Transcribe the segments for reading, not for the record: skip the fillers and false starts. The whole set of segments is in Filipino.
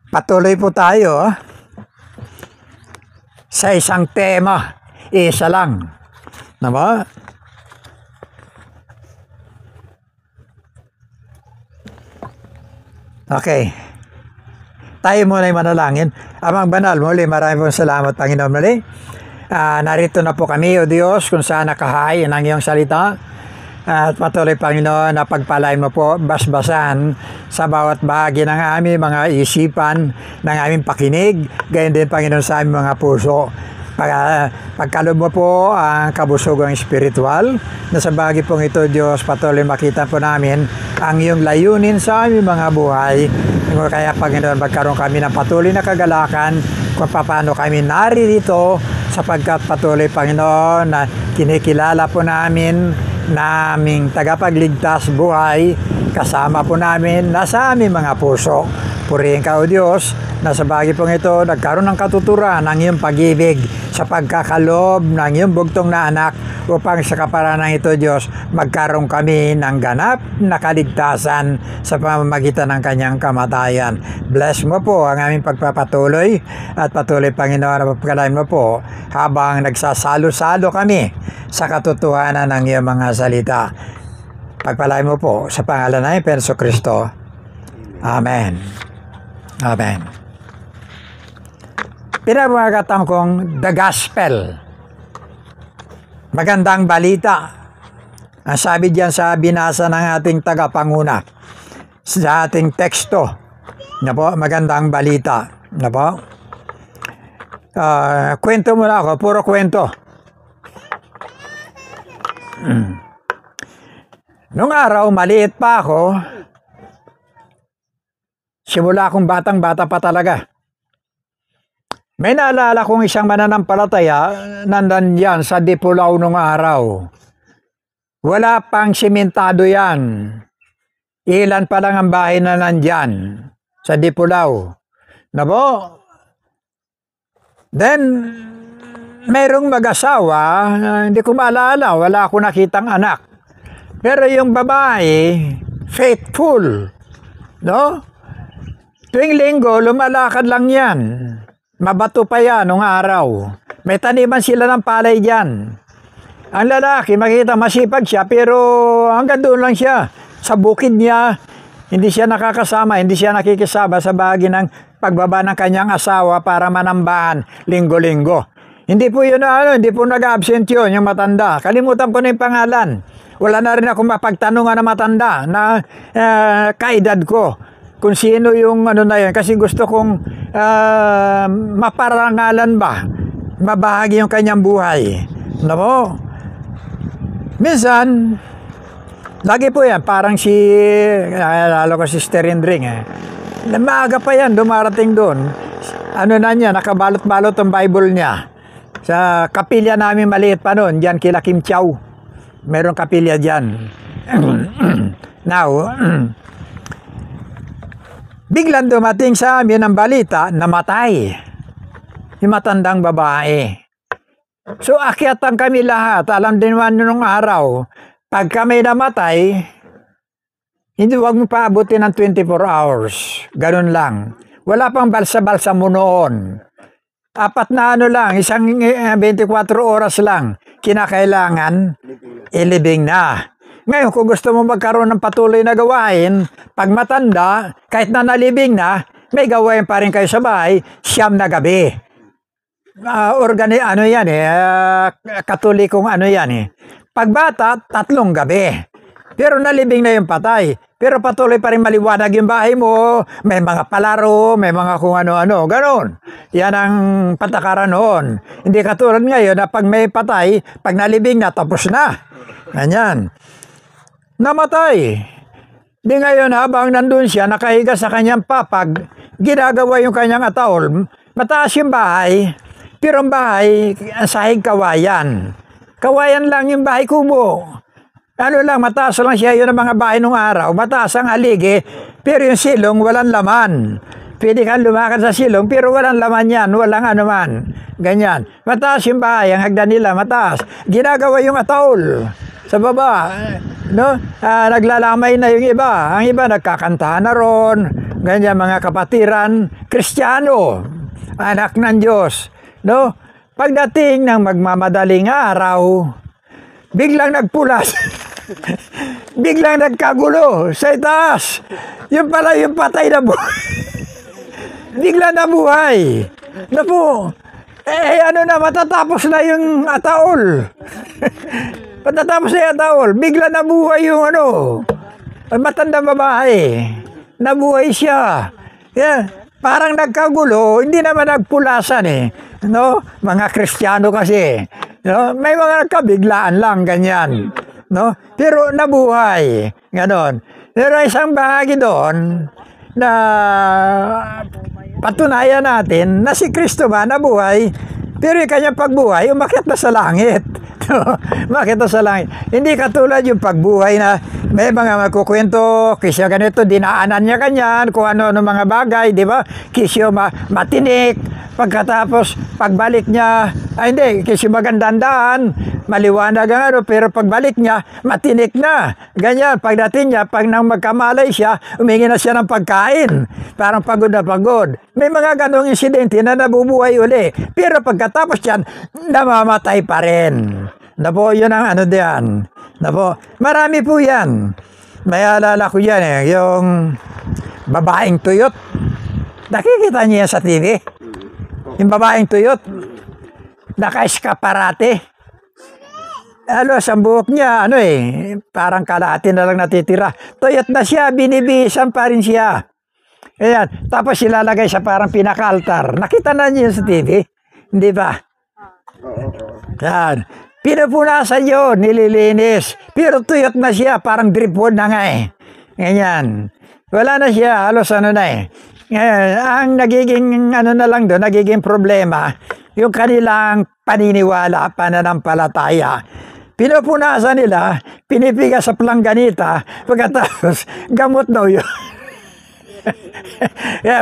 Patuloy po tayo sa isang tema, isa lang. Diba? Okay. Tayo muna ay manalangin. Amang banal, muli maraming pong salamat, Panginoon, muli. Narito na po kami, O Diyos, kung saan nakahain ang iyong salita. At patuloy, Panginoon, na pagpalain mo po, basbasan sa bawat bahagi ng aming mga isipan, ng aming pakinig, gayon din, Panginoon, sa aming mga puso. Pagkalob mo po ang kabusugang espiritual, na sa bahagi pong ito, Diyos, patuloy makita po namin ang iyong layunin sa aming mga buhay. Kaya, Panginoon, magkaroon kami ng patuloy na kagalakan kung paano kami naririto, sapagkat patuloy, Panginoon, na kinikilala po namin naming tagapagligtas buhay, kasama po namin nasa aming mga puso. Purihin ka, O Diyos, na sa bagay pong ito nagkaroon ng katuturan ng iyong pag-ibig sa pagkakalob ng iyong bugtong na anak, upang sa kaparanang ito, Diyos, magkaroon kami ng ganap na kaligtasan sa pamamagitan ng kanyang kamatayan. Bless mo po ang aming pagpapatuloy, at patuloy, Panginoon, na pagkalain mo po habang nagsasalo-salo kami sa katotohanan ng iyong mga salita. Pagpalain mo po sa pangalan ng Hesus Kristo. Amen. Amen. Pinamagatan kong The Gospel. Magandang balita. Ang sabi diyan sa binasa ng ating tagapanguna, sa ating teksto. Magandang balita. Kwento muna ako, puro kwento. Nung araw, maliit pa ako, simula akong batang-bata pa talaga. May naalala kong isang mananampalataya nandiyan sa Dipolao nung araw. Wala pang simentado yan. Ilan pa lang ang bahay na nandyan sa Dipolao. Then, mayroong mag-asawa, hindi ko maalala, wala akong nakitang anak. Pero yung babae, faithful. Tuwing linggo, lumalakad lang yan. Mabato pa yan nung araw. May taniman sila ng palay dyan. Ang lalaki, makita masipag siya, pero hanggang doon lang siya. Sa bukid niya, hindi siya nakakasama, hindi siya nakikisama sa bahagi ng pagbaba ng kanyang asawa para manambahan linggo-linggo. Hindi po yun hindi po nag-absent yun, yung matanda. Kalimutan ko na yung pangalan. Wala na rin ako mapagtanungan na matanda na kaedad ko. Kung sino yung na yan. Kasi gusto kong maparangalan ba. Mabahagi yung kanyang buhay. Minsan, lagi po yan. Parang naalala ko si Sister Indring. Maaga pa yan, dumarating doon. Na niya, nakabalot-balot ang Bible niya. Sa kapilya namin maliit pa noon, dyan kila Kim Chow. Merong kapilya dyan. Now, biglang dumating sa amin ang balita, namatay yung matandang babae. So, akyatan kami lahat. Alam din naman nung araw, pag kami namatay, hindi wag mo paabutin ng 24 hours. Ganun lang. Wala pang balsa-balsa mo noon. Apat na lang, isang 24 oras lang, kinakailangan, ilibing na. Ngayon, kung gusto mo magkaroon ng patuloy na gawain, pag matanda, kahit na nalibing na, may gawain pa rin kayo sa bahay, 9 na gabi. Katolikong Pag bata, 3 gabi. Pero nalibing na yung patay. Pero patuloy pa rin maliwanag yung bahay mo, may mga palaro, may mga kung ano-ano, gano'n. Yan ang patakaran noon. Hindi katulad ngayon na pag may patay, pag nalibing na, tapos na. Ganyan. Namatay. Di ngayon, habang nandun siya, nakahiga sa kanyang papag, ginagawa yung kanyang ataol, mataas yung bahay, pero ang bahay, sahig kawayan. Kawayan lang yung bahay kubo. Mataas lang siya, yun ang mga bahay nung araw. Mataas ang haligi, pero yung silong walang laman. Pwede kang lumakad sa silong, pero walang laman yan, walang anuman. Ganyan. Mataas yung bahay, ang hagdan nila, mataas. Ginagawa yung ataol. sa baba. No? Naglalamay na yung iba. Ang iba nagkakantahan na ron. Ganyan mga kapatiran, Kristiyano, anak ng Diyos. No? Pagdating ng magmamadaling araw, biglang nagpulas. Biglang nagkagulo sa itaas. Yung pala yung patay na buhay. Biglang nabuhay. Napo, ano na, matatapos na yung ataol. Matatapos na yung ataol. Biglang nabuhay yung matandang babae. Nabuhay siya. Yeah. Parang nagkagulo, hindi naman nagpulasan eh. No? Mga Kristiyano kasi. No? May mga nagkabiglaan lang, ganyan. No? Pero nabuhay. Ganon. Pero isang bahagi doon na patunayan natin na si Kristo ba nabuhay, pero yung kanyang pagbuhay, umakyat na sa langit. Umakyat na sa langit. Hindi katulad yung pagbuhay na may mga magkukwento, kisyo ganito, dinaanan niya kanyan, kung ano-ano mga bagay, di ba? Kisyo matinik, pagkatapos pagbalik niya, hindi, kisyo magandandaan, maliwanag ang pero pagbalik niya, matinik na. Ganyan, pagdating niya, pag nang magkamalay siya, humingi na siya ng pagkain. Parang pagod na pagod. May mga ganong insidente na nabubuhay uli. Pero pagkatapos yan, namamatay pa rin. Napo, yun ang diyan. Napo, marami po yan. May alala ko yan yung babaeng tuyot. Nakikita niyo yan sa TV? Yung babaeng tuyot. Naka-eskaparate. Sa buhok niya, parang kalahati na lang natitira. Tuyot na siya, binibisan pa rin siya. Ayan, tapos ilalagay sa parang pinaka-altar. Nakita na niyo sa TV? Hindi ba? Yan. Pinupunasan yun, nililinis. Pero tuyot na siya, parang dripwood na nga eh. Ganyan. Wala na siya, halos ang nagiging na lang doon, nagiging problema, yung kanilang paniniwala, pananampalataya. Pinupunasan nila, pinipiga sa plangganita, pagkatapos gamot daw yun.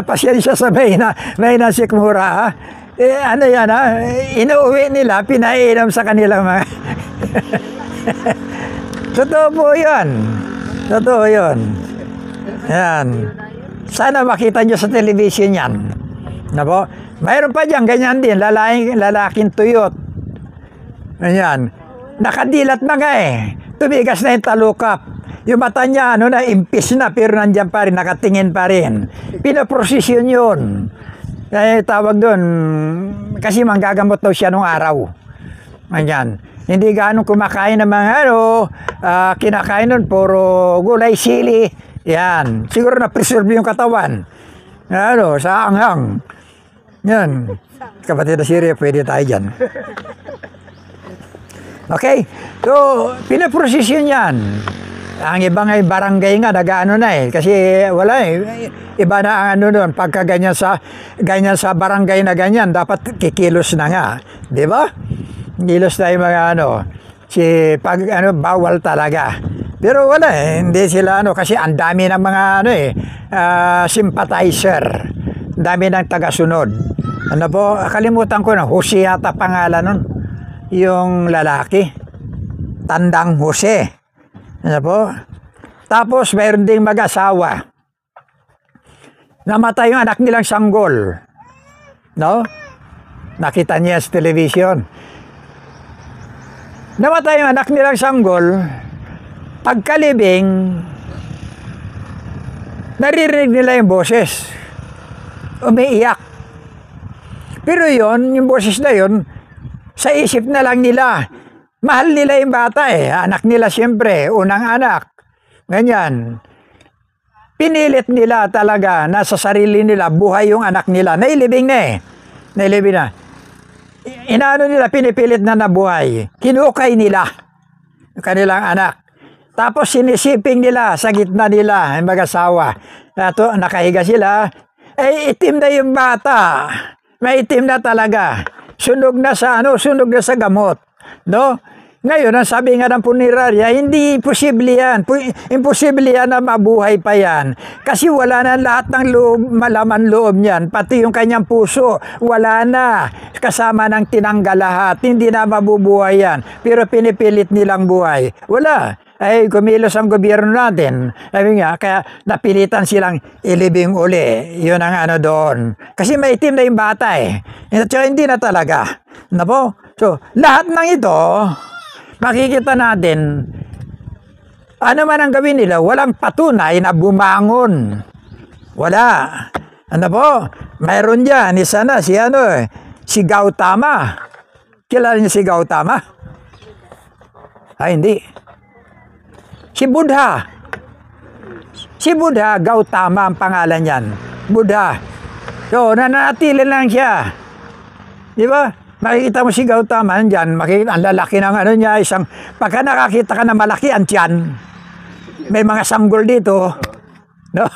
Pasensya sa may na sikmura. Yan inuwi nila, pinainom sa kanilang mga totoo po yan. Totoo yun. Yan. Sana makita nyo sa television yan. Nako? Mayroon pa dyan, ganyan din, lalaking tuyot. Ganyan. Nakadilat na nga tumigas na yung talukap. Yung mata niya, impis na, pero nandyan pa rin, nakatingin pa rin. Pinaprosesyon yun. Tawag doon, kasi manggagamot daw siya nung araw. Ganyan. Hindi ganong kumakain ng mga kinakain nun, puro gulay, sili. Yan. Siguro na-preserve yung katawan. Sa anghang. Yan. Kapatid na Syria, pwede tayo dyan. Okay? So, pinaprosesyon yan. Ang ibang barangay nga, nag-ano na kasi wala iba na ang doon, pagka ganyan sa barangay na ganyan, dapat kikilos na nga. Di ba? Kilos na yung mga bawal talaga. Pero wala hindi sila kasi ang dami ng mga sympathizer. Ang dami ng tagasunod. Kalimutan ko na, Jose yata pangalan nun. Yung lalaki. Tandang Jose. Tapos mayroon ding mag-asawa. Namatay yung anak nilang sanggol. Nakita niya sa television. Namatay yung anak nilang sanggol. Pagkalibing, naririnig nila yung boses. Umiiyak. Pero yung boses na yun, sa isip na lang nila. Mahal nila yung bata Anak nila siyempre, unang anak. Ganyan. Pinilit nila talaga na sa sarili nila, buhay yung anak nila. Nailibing na Nailibing na. Nila, pinipilit na nabuhay. Kinukay nila yung kanilang anak. Tapos sinisiping nila sa gitna nila, yung mag-asawa. Nakahiga sila. Itim na yung bata. May itim na talaga. Sunog na sa gamot. Ngayon, ang sabi nga ng punerarya, hindi imposible yan. Imposible yan na mabuhay pa yan. Kasi wala na lahat ng loob, malaman loob niyan. Pati yung kanyang puso, wala na. Kasama ng tinanggal lahat. Hindi na mabubuhay yan. Pero pinipilit nilang buhay. Wala. Ay, kumilos ang gobyerno natin. Sabi nga, kaya napilitan silang ilibing uli. Yun ang ano doon. Kasi maitim na yung bata eh. At hindi na talaga. Napo? So, lahat ng ito, makikita natin, ano man ang gawin nila, walang patunay na bumangon. Wala. Ano po? Mayroon dyan, isa na, si Gautama. Kilala niyo si Gautama? Ay, hindi. Si Buddha. Si Buddha, Gautama ang pangalan niyan. Buddha. So, nanatili lang siya. Di ba? Makikita mo si Gautama, dyan, makikita, ang lalaki ng ano niya, pagka nakakita ka na malaki ang tiyan, may mga sanggol dito, no?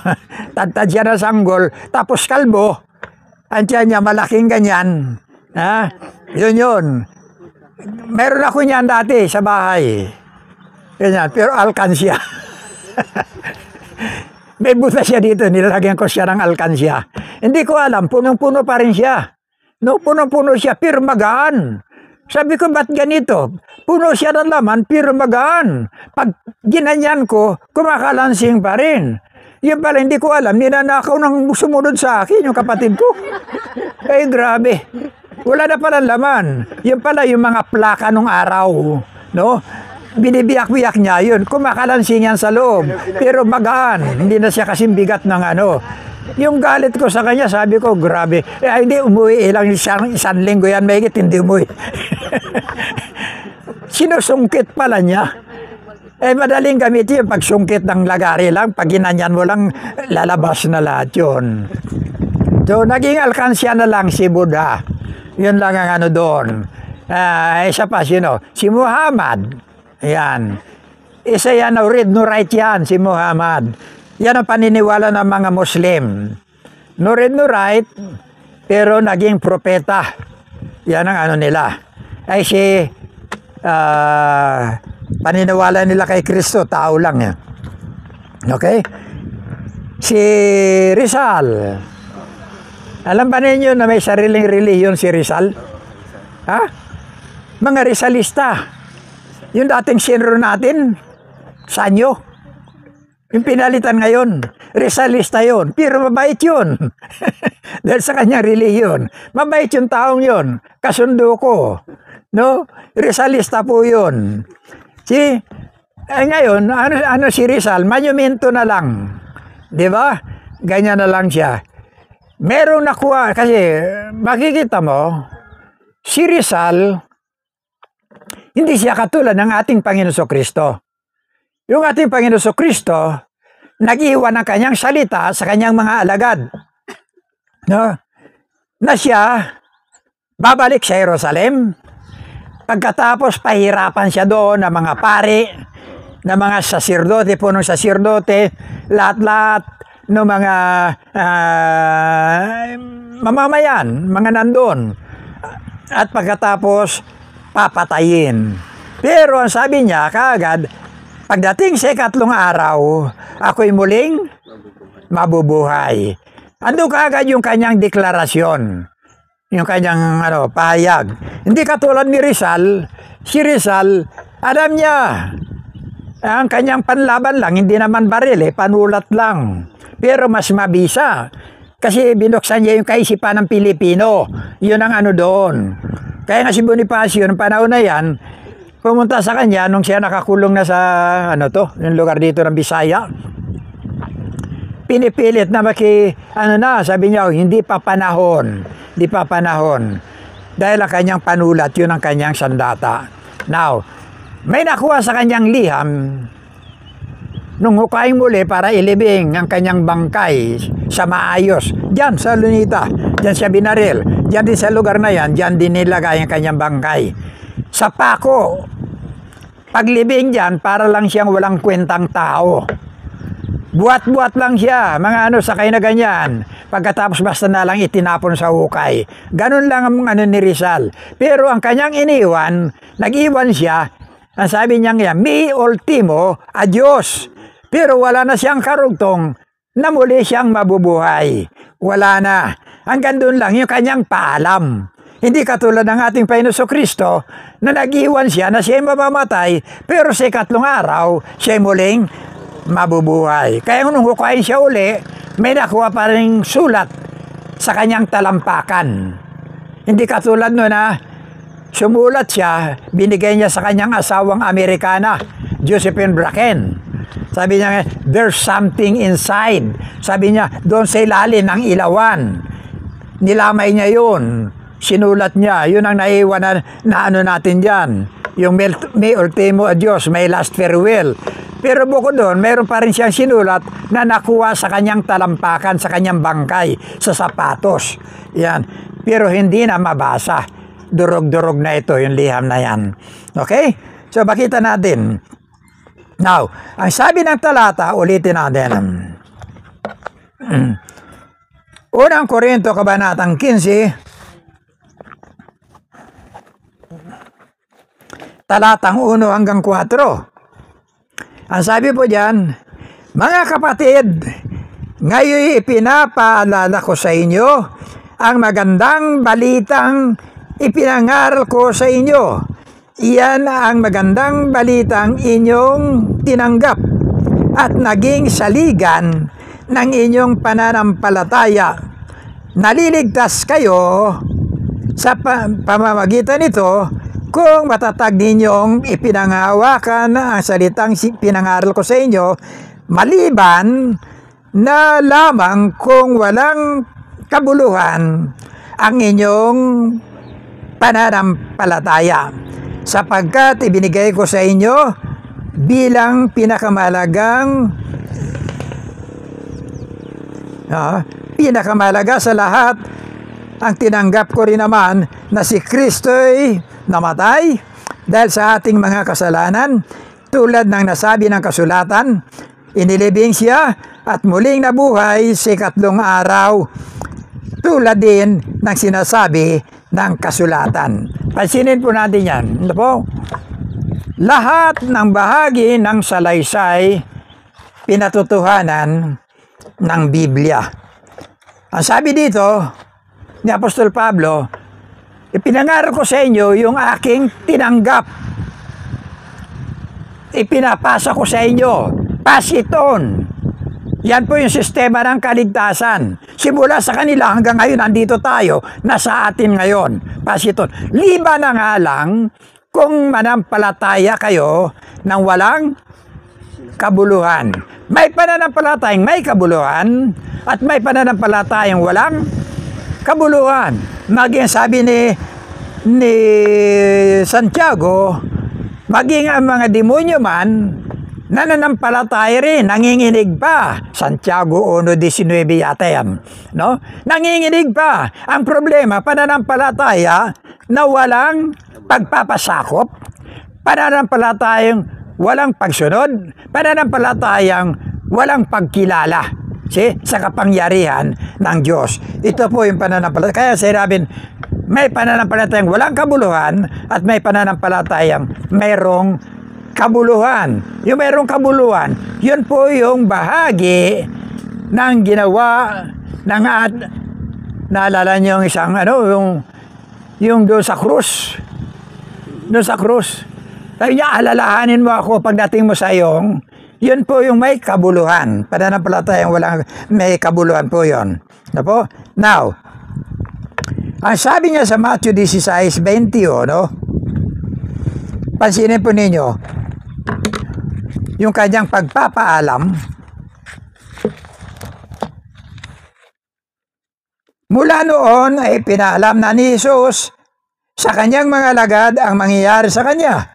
Tantad siya na sanggol, tapos kalbo, ang tiyan niya malaking ganyan, ha? Yun. Meron ako niyan dati sa bahay, ganyan, pero alkansya. May buta siya dito, nilalagyan ko siya ng alkansya. Hindi ko alam, punong-puno pa rin siya. No, puno-puno siya, pero magaan. Sabi ko, ba't ganito? Puno siya ng laman, pero magaan. Pag ginanyan ko, kumakalansing pa rin. Yun pala, hindi ko alam, ninanakaw ng sumunod sa akin, yung kapatid ko. Ay, grabe. Wala na pala laman. Yun pala, yung mga plaka nung araw. No? Binibiyak-biyak niya yun. Kumakalansing yan sa loob. Pero magaan. Hindi na siya kasing bigat ng ano. Yung galit ko sa kanya, sabi ko, grabe. Hindi, umuwi ilang isang linggo yan, may hindi umuwi. Sinusungkit pala niya. Madaling gamitin yung pagsungkit ng lagari lang. Pag ginanyan mo lang, lalabas na lahat yun. So, naging alkansya na lang si Buddha. Yun lang ang ano doon. Isa pa, si Muhammad. Yan. Isa yan, read no write yan, si Muhammad. Yan ang paniniwala ng mga Muslim. No read, no write, pero naging propeta. Yan ang ano nila. Ay paniniwala nila kay Kristo, tao lang yan. Okay? Si Rizal. Alam ba ninyo na may sariling relihiyon si Rizal? Ha? Mga Rizalista. Yung dating sinro natin, Sanyo. Yung pinalitan ngayon, Rizalista yun. Pero mabait yun. Dahil sa kanyang relihiyon. Mabait yung taong yun. Kasundo ko. No? Rizalista po yun. Ngayon, ano si Rizal? Monumento na lang. Di ba? Ganyan na lang siya. Merong nakuha, kasi makikita mo, si Rizal, hindi siya katulad ng ating Panginoon Kristo. Yung ating Panginoon Kristo, nag-iwan ng kanyang salita sa kanyang mga alagad. No? Na siya, babalik sa Jerusalem. Pagkatapos, pahirapan siya doon ng mga pari, ng mga saserdote, punong saserdote, lahat-lahat ng mga mamamayan, mga nandun. At pagkatapos, papatayin. Pero ang sabi niya, kaagad, pagdating sa ikatlong araw, ako'y muling mabubuhay. Ando kaagad yung kanyang deklarasyon. Yung kanyang pahayag. Hindi katulad ni Rizal. Si Rizal, alam niya, ang kanyang panlaban lang, hindi naman baril, panulat lang. Pero mas mabisa. Kasi binuksan niya yung kaisipan ng Pilipino. Yun ang doon. Kaya nga si Bonifacio, ng panahon na yan, pumunta sa kanya nung siya nakakulong na sa yung lugar dito ng Bisaya. Pinipilit na sabi niya, hindi pa panahon. Dahil ang kanyang panulat, yun ang kanyang sandata. Now, may nakuha sa kanyang liham nung hukaing muli para ilibing ang kanyang bangkay sa maayos. Diyan sa Lunita, diyan siya binaril. Diyan din sa lugar na yan, diyan din nilagay ang kanyang bangkay. Sa pako, paglibing dyan, para lang siyang walang kwentang tao. Buat-buat lang siya, mga sakay na ganyan. Pagkatapos basta na lang itinapon sa hukay. Ganun lang ang ni Rizal. Pero ang kanyang iniwan, nag-iwan siya Ang sabi niya nga, mi ultimo adios. Pero wala na siyang karugtong na muli siyang mabubuhay. Wala na. Hanggang doon lang yung kanyang paalam. Hindi katulad ng ating Panginoon Kristo na nag-iwan siya na siya mamamatay, pero sa ikatlong araw, siya muling mabubuhay. Kaya nung hukayin siya uli, may nakuha pa rin sulat sa kanyang talampakan. Hindi katulad no na sumulat siya, binigay niya sa kanyang asawang Amerikana, Josephine Bracken. Sabi niya, there's something inside. Sabi niya, doon sa ilalim ng ilawan. Nilamay niya yun. Sinulat niya. Yun ang naiwan na ano natin dyan. Yung may ultimo adios, may last farewell. Pero bukod doon, mayroon pa rin siyang sinulat na nakuha sa kanyang talampakan, sa kanyang bangkay, sa sapatos. Yan. Pero hindi na mabasa. Durog-durog na ito, yung liham na yan. Okay? So, bakita natin. Now, ang sabi ng talata, ulitin natin. Unang Korinto, kabanatang 15, talatang 1 hanggang 4. Ang sabi po diyan, mga kapatid, ngayon ipinapaalala ko sa inyo ang magandang balitang ipinangaral ko sa inyo. Iyan ang magandang balitang inyong tinanggap at naging saligan ng inyong pananampalataya. Naliligtas kayo sa pamamagitan nito kung matatag ninyong ipinangahawakan ang salitang pinangaral ko sa inyo, maliban na lamang kung walang kabuluhan ang inyong pananampalataya. Sapagkat ibinigay ko sa inyo bilang pinakamalaga sa lahat, ang tinanggap ko rin naman na si Kristo'y namatay dahil sa ating mga kasalanan, tulad ng nasabi ng kasulatan, inilibing siya at muling nabuhay sa ikatlong araw, tulad din ng sinasabi ng kasulatan. Pansinin po natin yan. Ano po? Lahat ng bahagi ng salaysay pinatutuhanan ng Biblia. Ang sabi dito ni Apostol Pablo, ipinangaral ko sa inyo yung aking tinanggap. Ipinapasa ko sa inyo. Pass it on. Yan po yung sistema ng kaligtasan. Simula sa kanila hanggang ngayon, andito tayo, nasa atin ngayon. Pass it on. Liban na nga lang kung manampalataya kayo ng walang kabuluhan. May pananampalatayang may kabuluhan at may pananampalatayang walang kabuluhan. Maging sabi ni Santiago, maging ang mga demonyo man, nananampalataya rin, nanginginig pa. Santiago 1:19 yata yan. No? Nanginginig pa. Ang problema, pananampalataya na walang pagpapasakop, pananampalatayang walang pagsunod, pananampalatayang walang pagkilala sa kapangyarihan ng Diyos. Ito po yung pananampalataya. Kaya sinabi, may pananampalatayang walang kabuluhan at may pananampalatayang mayroong kabuluhan. Yung mayroong kabuluhan, yun po yung bahagi ng ginawa ng naalala niyo yung isang yung doon sa krus. Doon sa krus. Sabi niya, alalahanin mo ako pagdating mo sa iyong, yun po yung may kabuluhan. Pananampalatayang walang may kabuluhan po yun. Na po? Now, ang sabi niya sa Matthew 16:21, pansinin po ninyo, yung kanyang pagpapaalam, mula noon ay pinaalam na ni Jesus sa kanyang mga alagad ang mangyayari sa kanya.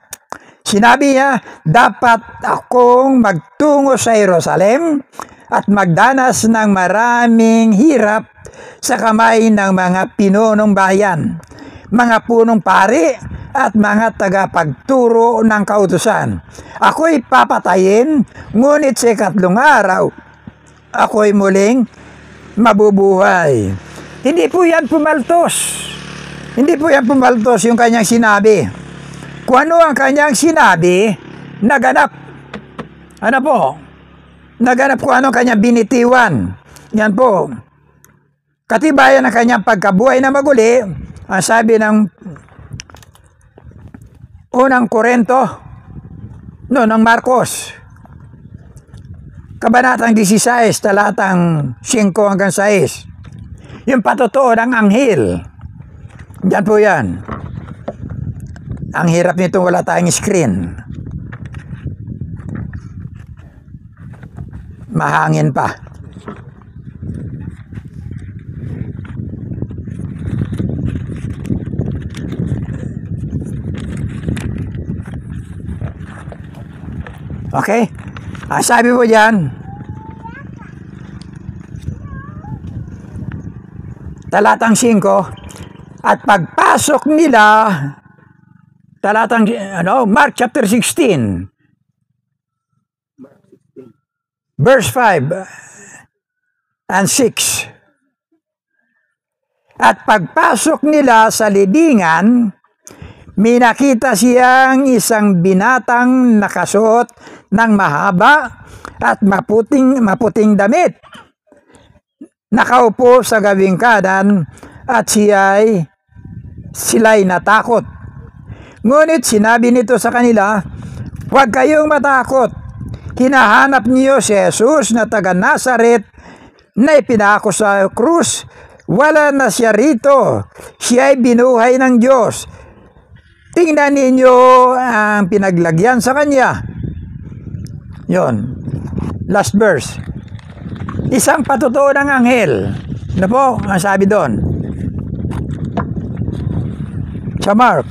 Sinabi niya, dapat akong magtungo sa Jerusalem at magdanas ng maraming hirap sa kamay ng mga pinunong bayan, mga punong pari at mga tagapagturo ng kautusan. Ako'y papatayin, ngunit sa ikatlong araw, ako'y muling mabubuhay. Hindi po yan pumaltos. Hindi po yan pumaltos yung kanyang sinabi. kung ano ang kanyang sinabi, naganap. Ano po? Naganap kung ano ang kanyang binitiwan. Yan po. Katibayan ng kanyang pagkabuhay na maguli, ang sabi ng unang Korento, ng Marcos, Kabanatang 16, talatang 5 hanggang 6. Yung patotoo ng anghel. Yan po yan. Ang hirap nito, wala tayong screen. Mahangin pa. Okay? Sabi mo dyan, talatang 5, at pagpasok nila, talatang, Mark chapter 16, verse 5 and 6. At pagpasok nila sa libingan, may nakita siyang isang binatang nakasuot ng mahaba at maputing damit. Nakaupo sa gawing kanan at sila'y natakot. Ngunit sinabi nito sa kanila, huwag kayong matakot. Hinahanap niyo si Jesus na taga Nazaret na ipinako sa krus. Wala na siya rito. Siya ay binuhay ng Diyos. Tingnan ninyo ang pinaglagyan sa kanya. Yon. Last verse. Isang patotoo ng anghel. Ano po ang sabi doon? Sa Mark.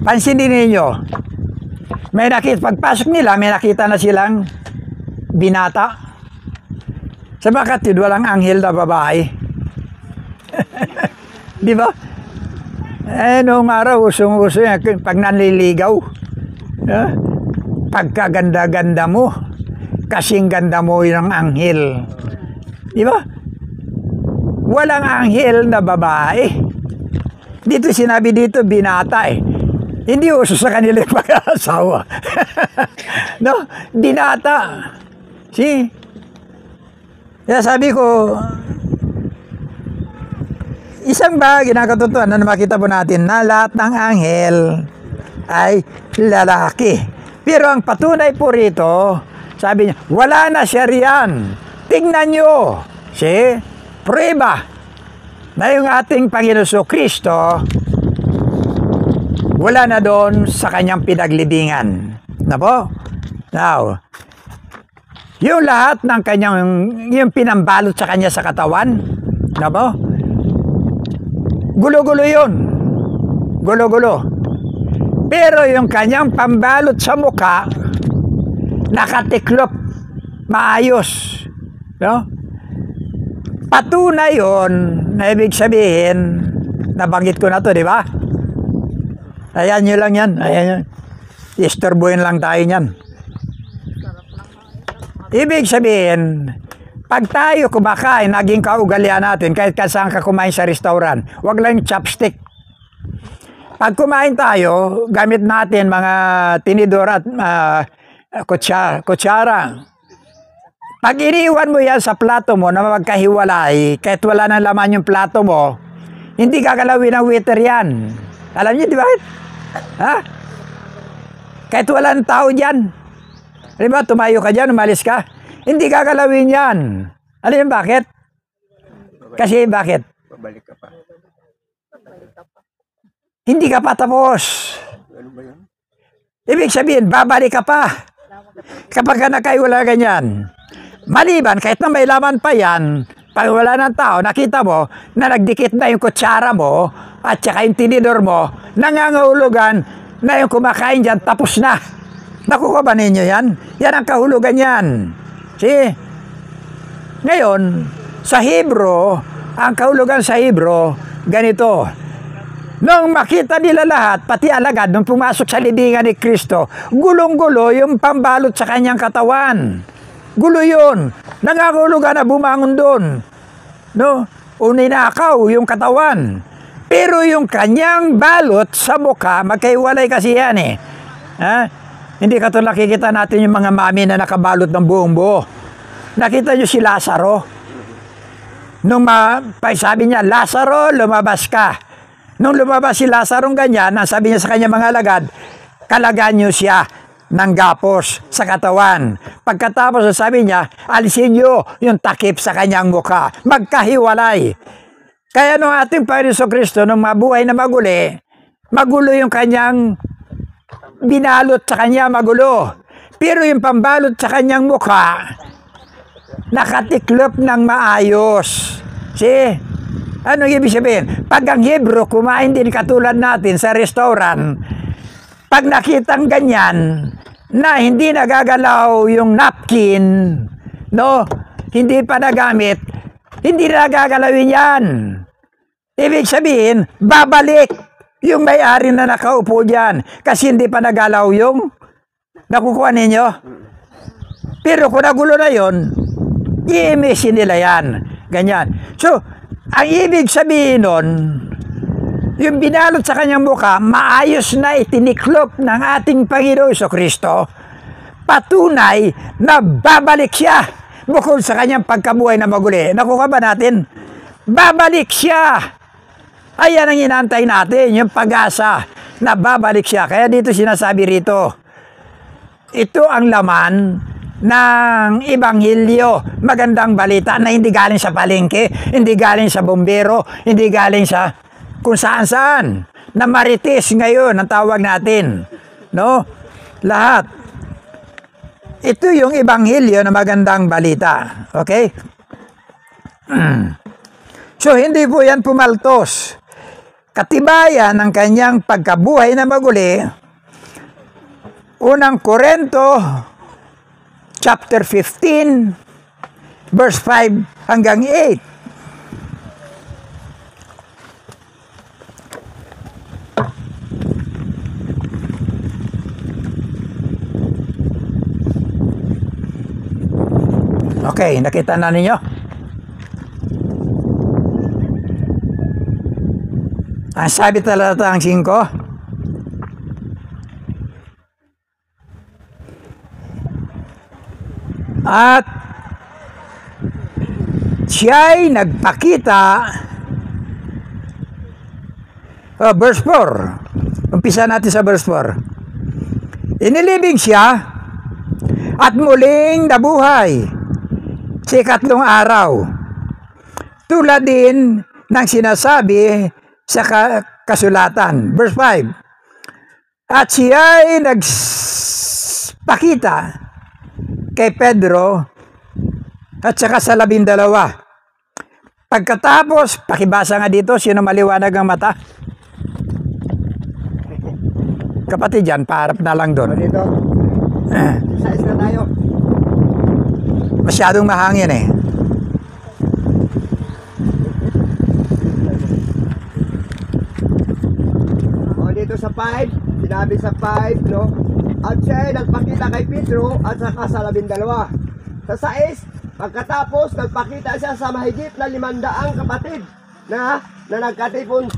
Pansinin ninyo. May nakita, pagpasok nila, may nakita na silang binata. Sa bakit walang anghel na babae? Di ba? Noong araw, usong-uso yan, pag nanliligaw, pagkaganda-ganda mo, kasing ganda mo yung anghel. Di ba? Walang anghel na babae. Dito sinabi dito, binata eh. Hindi uso sa kanila yung pag-aasawa. No? Binata. See? Kaya sabi ko, isang bagay na katotohanan na makita po natin na lahat ng anghel ay lalaki. Pero ang patunay po rito, sabi niya, wala na siya riyan. Tingnan nyo. See? Prueba na yung ating Panginoon Kristo, wala na doon sa kanyang pinaglibingan. Na po? Now, yung lahat ng kanyang, yung pinambalot sa kanya sa katawan, na po? Gulo-gulo yun. Gulo-gulo. Pero yung kanyang pambalot sa muka, nakatiklop, maayos. No? Patunay yun, na ibig sabihin, nabanggit ko na to, di ba? Ayan nyo lang yan. Ayan nyo. Istorbohin lang tayo niyan. Ibig sabihin, pag tayo kumakain, naging kaugalian natin, kahit saan ka kumain sa restaurant, wag lang chopstick. Pag kumain tayo, gamit natin mga tinidor at kutsara. Pag iniwan mo yan sa plato mo na magkahiwalay, kahit wala nang laman yung plato mo, hindi gagalawin ng waiter yan. Alam niyo, di ba? Ha? Kahit walang tao dyan. Alam ba, tumayo ka dyan, umalis ka. Hindi gagalawin yan. Alam niyo bakit? Kasi bakit? Babalik ka pa. Hindi ka pa tapos. Ano ba yun? Ibig sabihin, babalik ka pa. Kapag ka nakaiwala ganyan. Maliban, kahit na may laman pa yan, pag wala ng tao, nakita mo na nagdikit na yung kutsara mo at saka yung tinidor mo, nangangahulugan na yung kumakain dyan, tapos na. Nakuha ba ninyo yan? Yan ang kahulugan yan. See? Ngayon, sa Hebro, ang kahulugan sa Hebro, ganito. Nung makita nila lahat, pati alagad, nung pumasok sa libingan ni Kristo, gulong-gulo yung pambalot sa kanyang katawan. Gulo yun. Nangangahulugan na bumangon doon. No? Uninakaw yung katawan. Pero yung kanyang balot sa mukha, magkaiwalay kasi yan eh. Ha? Hindi ka nakikita natin yung mga mami na nakabalot ng buong buo. Nakita nyo si Lazaro. Nung sabi niya, Lazaro, lumabas ka. Nung lumabas si Lazaro ganyan, sabi niya sa kanya mga alagad, kalagan nyo siya ng gapos sa katawan. Pagkatapos sabi niya, alisin nyo yung takip sa kanyang mukha. Magkahiwalay. Kaya nung ating Panginoon Kristo, nung mabuhay na magulo yung kanyang binalot sa kanya, magulo. Pero yung pambalot sa kanyang mukha, nakatiklop ng maayos. See? Ano ibig sabihin? Pag ang Hebro, kumain din katulad natin sa restaurant, pag nakitang ganyan, na hindi nagagalaw yung napkin, no? Hindi pa nagamit, hindi nagagalawin yan. Ibig sabihin, babalik yung may-ari na nakaupo dyan kasi hindi pa nagalaw yung nakukuha ninyo. Pero kung nagulo na yun, i-imisin nila yan. Ganyan. So, ang ibig sabihin nun, yung binalot sa kanyang mukha, maayos na itiniklop ng ating Panginoon Kristo, patunay na babalik siya bukod sa kanyang pagkabuhay na maguli. Nakuha ba natin? Babalik siya. Ayan ang inantay natin, yung pag-asa na babalik siya. Kaya dito sinasabi rito, ito ang laman ng Ebanghelyo, magandang balita na hindi galing sa palengke, hindi galing sa bombero, hindi galing sa kung saan-saan, na marites ngayon ang tawag natin. No? Lahat. Ito yung Ebanghelyo na magandang balita. Okay? So, hindi po yan pumaltos. Katibayan ng kanyang pagkabuhay na maguli, unang Korinto, chapter 15, verse 5 hanggang 8. Okay, nakita na ninyo? Ang sabi talata ang 5, at siya'y nagpakita, verse 4, umpisa natin sa verse 4. Inilibing siya at muling nabuhay sa ikatlong araw, tulad din ng sinasabi sa kasulatan. Verse 5. At siya'y nagpakita kay Pedro at saka sa 12. Pagkatapos, pakibasa nga dito, sino maliwanag ang mata? Kapatid yan, paharap na lang doon. Dito. Size na tayo. Masyadong mahangin eh. Dito sa 5, sinabi sa 5, no? At siya ay nagpakita kay Pedro at saka sa 12. Sa 6, pagkatapos nagpakita siya sa mahigit na 500 kapatid na nagkakatipon.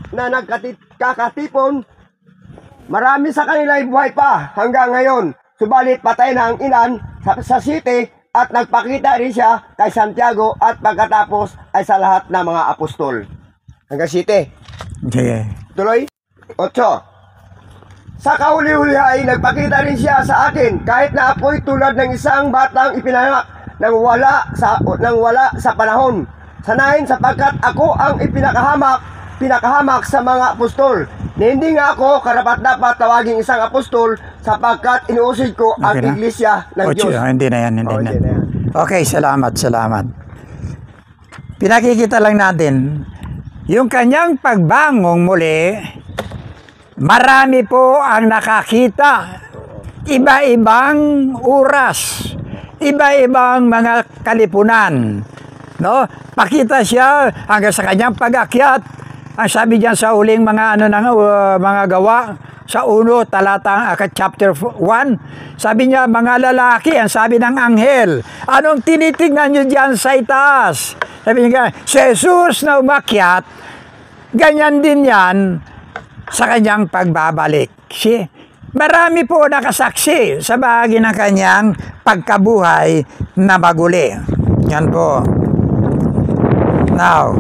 Marami sa kanila ay buhay pa hanggang ngayon. Subalit patay na ang ilan sa city at nagpakita rin siya kay Santiago at pagkatapos ay sa lahat ng mga apostol. Hanggang city. Okay. Tuloy. 8. Sa kahuli-huli ay nagpakita rin siya sa akin kahit na ako'y tulad ng isang batang ipinanak nang wala sa panahon. Sa 9, sapagkat ako ang pinakahamak sa mga apostol. Na hindi nga ako karapat-dapat tawaging isang apostol sapagkat inuusid ko ang iglesia ng Diyos. Hindi na yan. Okay, salamat. Pinakikita lang natin yung kanyang pagbangong muli. Marami po ang nakakita, iba-ibang oras, iba-ibang mga kalipunan, no? Pakita siya hanggang sa kanyang pag-akyat. Ang sabi diyan sa uling mga mga gawa sa 1 talata chapter 1, sabi niya, mga lalaki, ang sabi ng anghel, anong tinitingnan niyo diyan sa itaas? Sabi niya, si Jesus na umakyat ganyan din yan sa kanyang pagbabalik. Marami po nakasaksi sa bahagi ng kanyang pagkabuhay na maguli. Yan po. Now,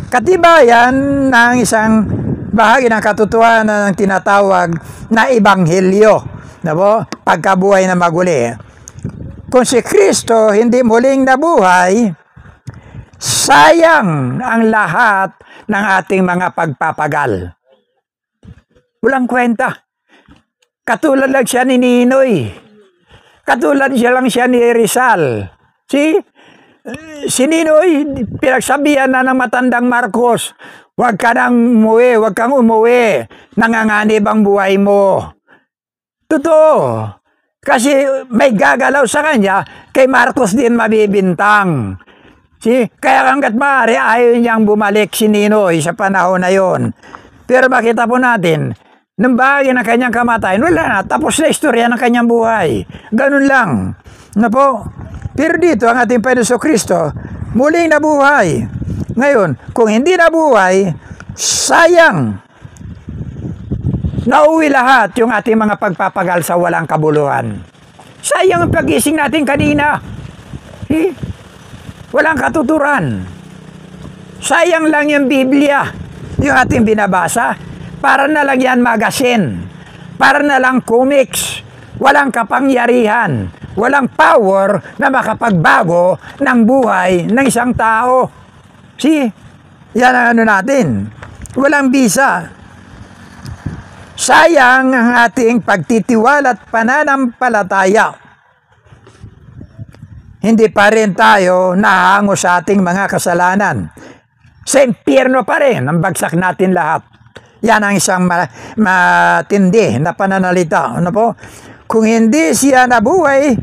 katibayan ng isang bahagi ng katotohanan ng tinatawag na ebanghelyo, na po, pagkabuhay na maguli. Kung si Kristo hindi muling nabuhay, sayang ang lahat ng ating mga pagpapagal. Walang kwenta. Katulad lang siya ni Ninoy. Katulad lang siya ni Rizal. Si Ninoy, pinagsabihan na ng matandang Marcos, huwag ka nang umuwi, huwag kang umuwi. Nanganganib ang buhay mo. Totoo. Kasi may gagalaw sa kanya, kay Marcos din mabibintang. Kaya hanggat maaari, ayaw niyang bumalik si Ninoy sa panahon na yon. Pero makita po natin, nung bahagi ng kanyang kamatayan, wala na, tapos na istorya ng kanyang buhay. Ganun lang. Na po. Pero dito, ang ating Panginoon Kristo, muling nabuhay. Ngayon, kung hindi nabuhay, sayang. Nauwi lahat yung ating mga pagpapagal sa walang kabuluhan. Sayang ang pagising natin kanina. Walang katuturan. Sayang lang yung Biblia, yung ating binabasa. Para na lang yan magazine. Para na lang comics. Walang kapangyarihan. Walang power na makapagbago ng buhay ng isang tao. Yan ang ano natin. Walang bisa. Sayang ang ating pagtitiwala at pananampalataya. Hindi pa rin tayo nahango sa ating mga kasalanan. Sa impyerno pa rin ang bagsak natin lahat. Yan ang isang matindi na pananalita. Ano po? Kung hindi siya nabuhay,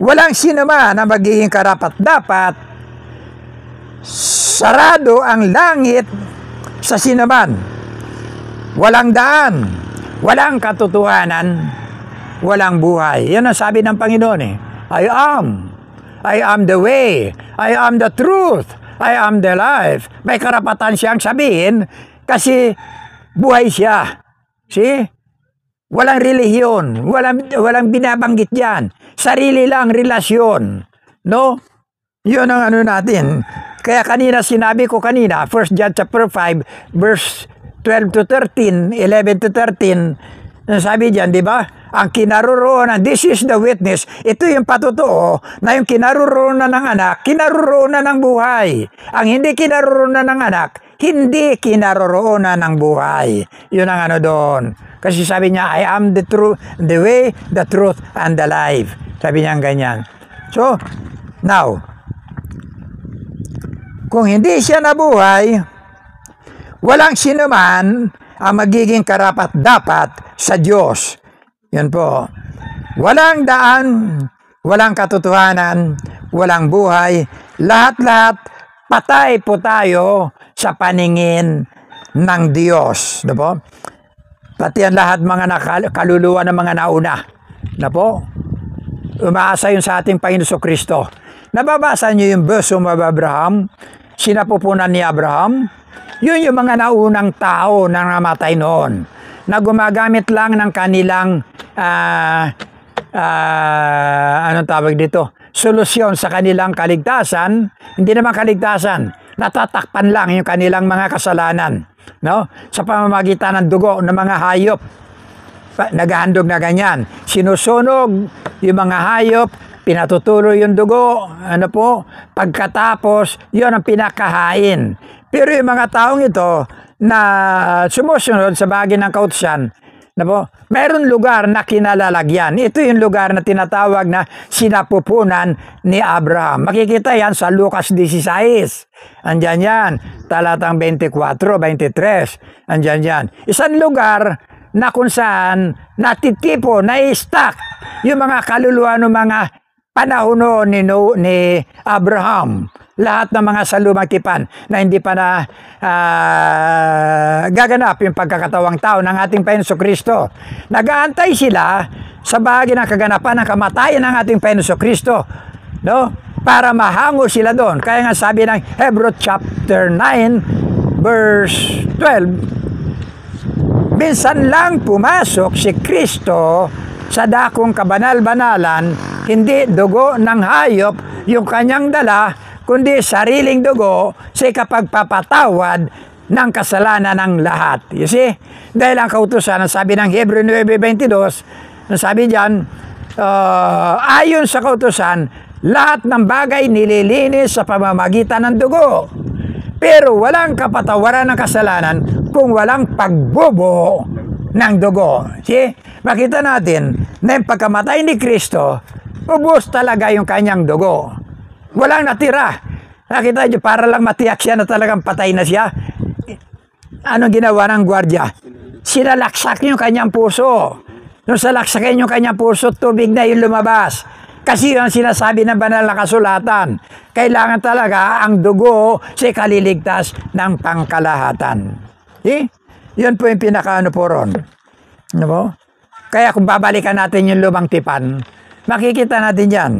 walang sino man na magiging karapat-dapat. Sarado ang langit sa sino man. Walang daan, walang katotohanan, walang buhay. Yan ang sabi ng Panginoon I am the way, I am the truth, I am the life. May karapatan siyang sabihin kasi buhay siya. Walang relihiyon, walang binabanggit diyan. Sarili lang relasyon. No? 'Yun ang ano natin. Kaya kanina sinabi ko 1 John chapter 5 verse 12 to 13, 11 to 13. Sabi diyan, 'di ba? Ang kinaroroonan, this is the witness. Ito yung patotoo na yung kinaroroonan ng anak, kinaroroonan ng buhay. Ang hindi kinaroroonan ng anak, hindi kinaroroonan ng buhay. Yun ang ano doon. Kasi sabi niya, I am the truth, the way, the truth, and the life. Sabi niya ganyan. So, now, kung hindi siya nabuhay, walang sinuman ang magiging karapat-dapat sa Diyos. Yan po. Walang daan, walang katotohanan, walang buhay. Lahat-lahat, patay po tayo sa paningin ng Diyos. Na po? Pati ang lahat mga kaluluwa ng mga nauna. Na po? Umaasa yun sa ating Panginoon Kristo. Nababasa niyo yung bosom of Abraham? Sinapupunan ni Abraham? Yun yung mga naunang tao na namatay noon. Na gumagamit lang ng kanilang anong tawag dito? Solusyon sa kanilang kaligtasan. Hindi naman kaligtasan. Natatakpan lang yung kanilang mga kasalanan. No? Sa pamamagitan ng dugo ng mga hayop. Naghahandog na ganyan. Sinusunog yung mga hayop, pinatutuloy yung dugo, ano po, pagkatapos, yun ang pinakahain. Pero yung mga taong ito na sumusunod sa bahagi ng kautusan, na po, mayroon lugar na kinalalagyan. Ito yung lugar na tinatawag na sinapupunan ni Abraham. Makikita yan sa Lucas 16. Andyan yan. Talatang 24, 23. Andyan yan. Isang lugar na kung saan natitipo, na-stack yung mga kaluluwa ng mga panahon ni Abraham. Lahat ng mga salumang tipan na hindi pa na gaganap yung pagkakatawang tao ng ating Panginoon Kristo. Nag-aantay sila sa bahagi ng kaganapan ng kamatayan ng ating Panginoon Kristo, no? Para mahango sila doon. Kaya nga sabi ng Hebrews chapter 9 verse 12, minsan lang pumasok si Kristo sa dakong kabanal-banalan, hindi dugo ng hayop yung kanyang dala, kundi sariling dugo sa kapagpapatawad ng kasalanan ng lahat. You see? Dahil ang kautusan, sabi ng Hebreo 9:22, sabi diyan, ayon sa kautusan, lahat ng bagay nililinis sa pamamagitan ng dugo. Pero walang kapatawaran ng kasalanan kung walang pagbubuo ng dugo. See? Makita natin na yung pagkamatay ni Kristo, ubos talaga yung kanyang dugo. Walang natira. Nakita nyo, para lang matiyak siya na talagang patay na siya. Anong ginawa ng gwardiya? Sinalaksak yung kanyang puso. Nung salaksakin yung kanyang puso, tubig na yung lumabas. Kasi yun ang sinasabi ng banal na kasulatan. Kailangan talaga ang dugo sa kaliligtas ng pangkalahatan. Eh? Yun po yung pinakaano po ron. Ano po? Kaya kung babalikan natin yung lumang tipan, makikita natin yan.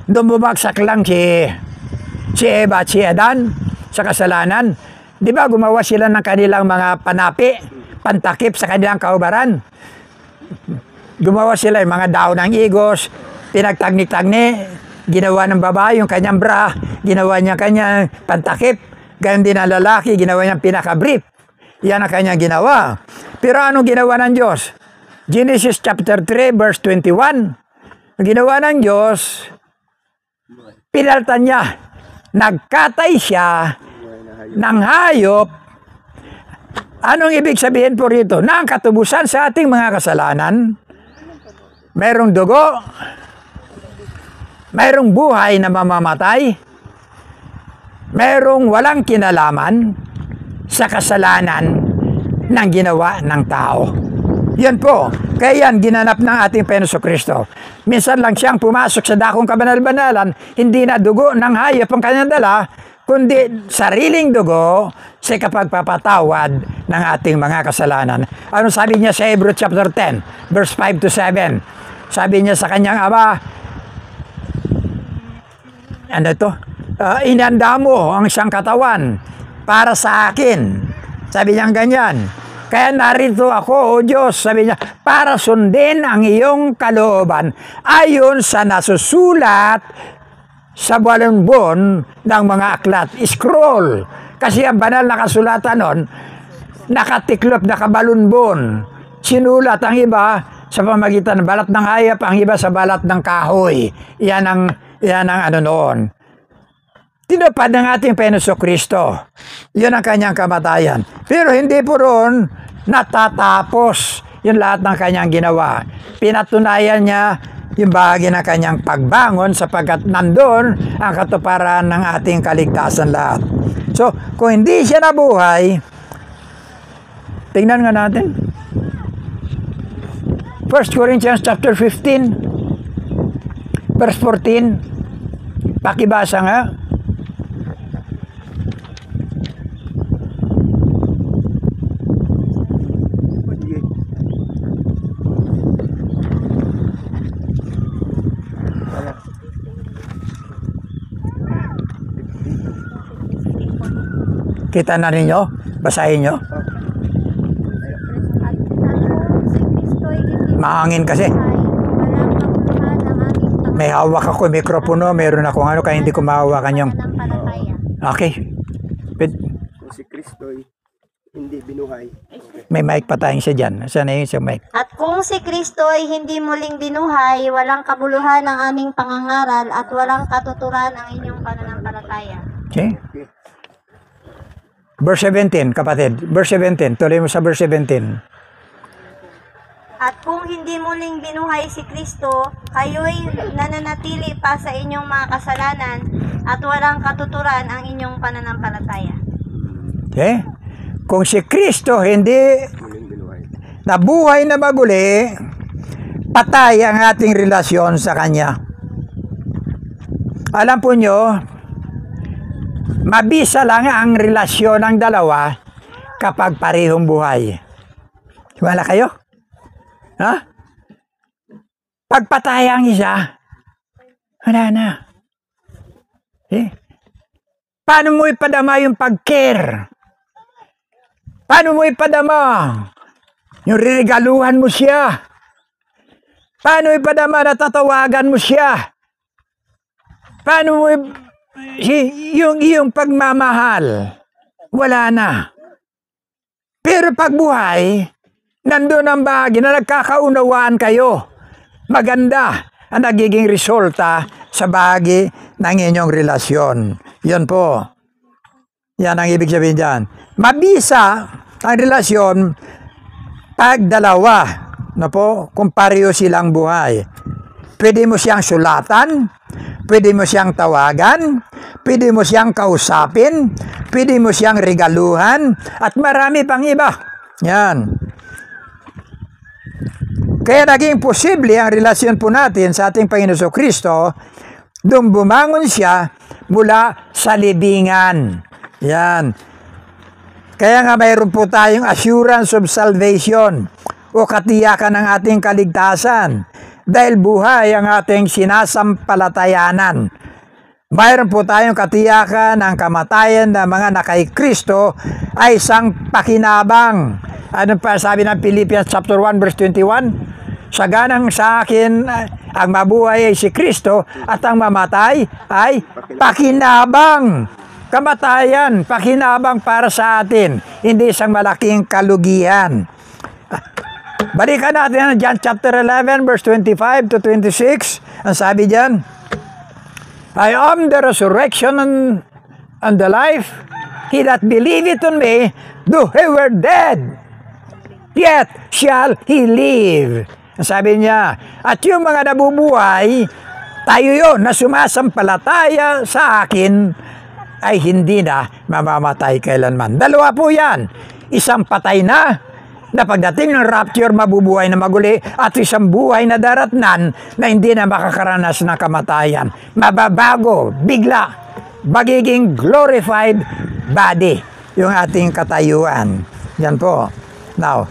Doon bumagsak lang si Eva at si Adan sa kasalanan. Di ba gumawa sila ng kanilang mga panapi, pantakip sa kanilang kaubaran? Gumawa sila yung mga daon ng igos, pinagtagni-tagni, ginawa ng babae yung kanyang bra, ginawa niya kanyang pantakip, ganyan din ang lalaki, ginawa niyang pinaka-brief. Yan ang kanyang ginawa. Pero anong ginawa ng Diyos? Genesis chapter 3 verse 21. Ang ginawa ng Diyos, pinaltan niya. Nagkatay siya ng hayop. Anong ibig sabihin po rito? Na ang katubusan sa ating mga kasalanan, mayroong dugo, mayroong buhay na mamamatay, mayroong walang kinalaman sa kasalanan ng ginawa ng tao. Yan po. Kaya yan, ginanap ng ating Panginoon Kristo. Minsan lang siyang pumasok sa dakong kabanal-banalan, hindi na dugo ng hayop ang kanyang dala, kundi sariling dugo sa kapagpapatawad ng ating mga kasalanan. Ano sabi niya sa Hebrew chapter 10, verse 5 to 7? Sabi niya sa kanyang ama, ano ito? Inanda mo ang isang katawan para sa akin. Sabi niya ganyan. Kaya narito ako, O Diyos, sabi niya, para sundin ang iyong kalooban ayon sa nasusulat sa balon-bon ng mga aklat. Scroll. Kasi ang banal na kasulatan nun, nakatiklop, nakabalon-bon. Sinulat ang iba sa pamagitan ng balat ng hayop, ang iba sa balat ng kahoy. Yan ang ano noon. Tinupad ng ating Panginoon Kristo. Yun ang kanyang kamatayan. Pero hindi po ron natatapos yung lahat ng kanyang ginawa. Pinatunayan niya yung bahagi ng kanyang pagbangon sapagkat nandun ang katuparan ng ating kaligtasan lahat. So, kung hindi siya nabuhay, tingnan nga natin. 1 Corinthians chapter 15, verse 14. Pakibasa nga. Kita na ninyo? Basahin nyo? Mahangin kasi. May hawak ako mikropono, meron akong ano, kaya hindi ko mahawakan yung... Okay. Kung si Kristo'y hindi binuhay. May mic pa tayong siya dyan. Saan na yung mic? At kung si Kristo ay hindi muling binuhay, walang kabuluhan ang aming pangangaral at walang katuturan ang inyong pananampalataya. Okay. Verse 17, kapatid. Verse 17. Tuloy mo sa verse 17. At kung hindi muling binuhay si Kristo, kayo'y nananatili pa sa inyong mga kasalanan at walang katuturan ang inyong pananampalataya. Okay? Kung si Kristo hindi nabuhay na maguli, patay ang ating relasyon sa Kanya. Alam po nyo, mabisa lang ang relasyon ng dalawa kapag parehong buhay. Wala kayo? Ha? Pagpatay ang isa, wala na. Eh? Paano mo ipadama yung pag-care? Paano mo ipadama? Yung riregaluhan mo siya. Paano ipadama na tatawagan mo siya? Paano mo yung iyong pagmamahal? Wala na. Pero pag buhay, nandun ang bahagi na nagkakaunawaan kayo. Maganda ang nagiging resulta sa bahagi ng inyong relasyon. Yan po. Yan ang ibig sabihin dyan. Mabisa ang relasyon pag dalawa, no po, kung pareho silang buhay. Pwede mo siyang sulatan, pwede mo siyang tawagan, pwede mo siyang kausapin, pwede mo siyang regaluhan, at marami pang iba. Yan. Kaya naging posible ang relasyon po natin sa ating Panginoon Kristo, doon bumangon siya mula sa libingan. Yan. Kaya nga mayroon po tayong assurance of salvation o katiyakan ng ating kaligtasan dahil buhay ang ating sinasampalatayanan. Mayroon po tayong katiyakan ng kamatayan ng mga nakay Kristo ay isang pakinabang. Ano pa sabi ng Philippians chapter 1 verse 21? Saganang sa akin ang mabuhay ay si Kristo at ang mamatay ay pakinabang. Kamatayan, pakinabang para sa atin, hindi isang malaking kalugihan. Balikan natin John chapter 11 verse 25 to 26. Ang sabi diyan, I am the resurrection and the life. He that believeth on me, though he were dead, yet shall he live. Ang sabi niya, at yung mga nabubuhay, tayo yun na sumasampalataya sa akin, ay hindi na mamamatay kailanman. Dalawa po yan. Isang patay na pagdating ng rapture, mabubuhay na maguli, at isang buhay na daratnan na hindi na makakaranas ng kamatayan. Mababago, bigla, magiging glorified body, yung ating katayuan. Yan po. Now,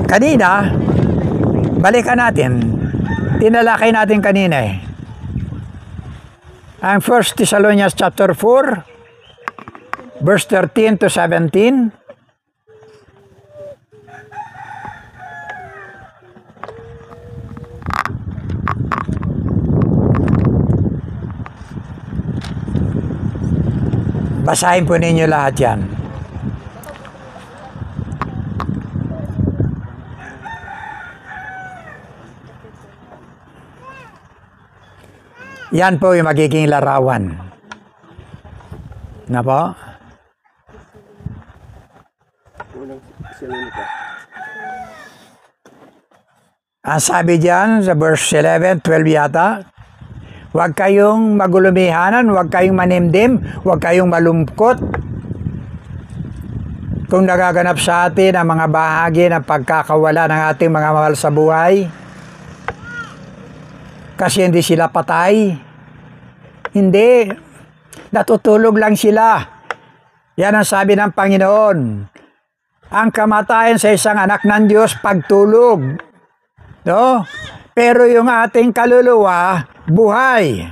kanina, balikan natin. Tinalakay natin kanina eh. Ang 1 Thessalonians chapter 4, verse 13 to 17. Basahin po ninyo lahat yan. Yan po yung magiging larawan. Na po? Ang sabi diyan sa verse 11, 12 yata, huwag kayong magulumihanan, huwag kayong manimdim, huwag kayong malungkot. Kung nagaganap sa atin ang mga bahagi ng pagkakawala ng ating mga mahal sa buhay, kasi hindi sila patay. Hindi. Natutulog lang sila. Yan ang sabi ng Panginoon. Ang kamatayan sa isang anak ng Diyos, pagtulog. No? Pero yung ating kaluluwa, buhay.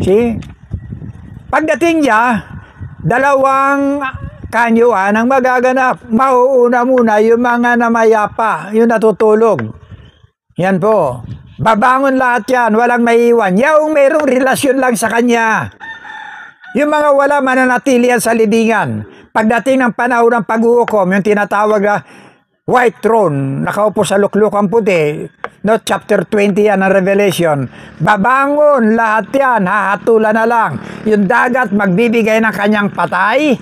See? Pagdating niya, dalawang kanyuan ang magaganap. Mauuna muna yung mga namayapa, yung natutulog. Yan po. Babangon lahat yan, walang maiiwan. Yung mayroong relasyon lang sa kanya. Yung mga wala mananatili yan sa libingan. Pagdating ng panahon ng pag-uukom, yung tinatawag na white throne, nakaupo sa luklukang puti, no, chapter 20 yan ng Revelation. Babangon lahat yan, hahatulan na lang. Yung dagat magbibigay ng kanyang patay,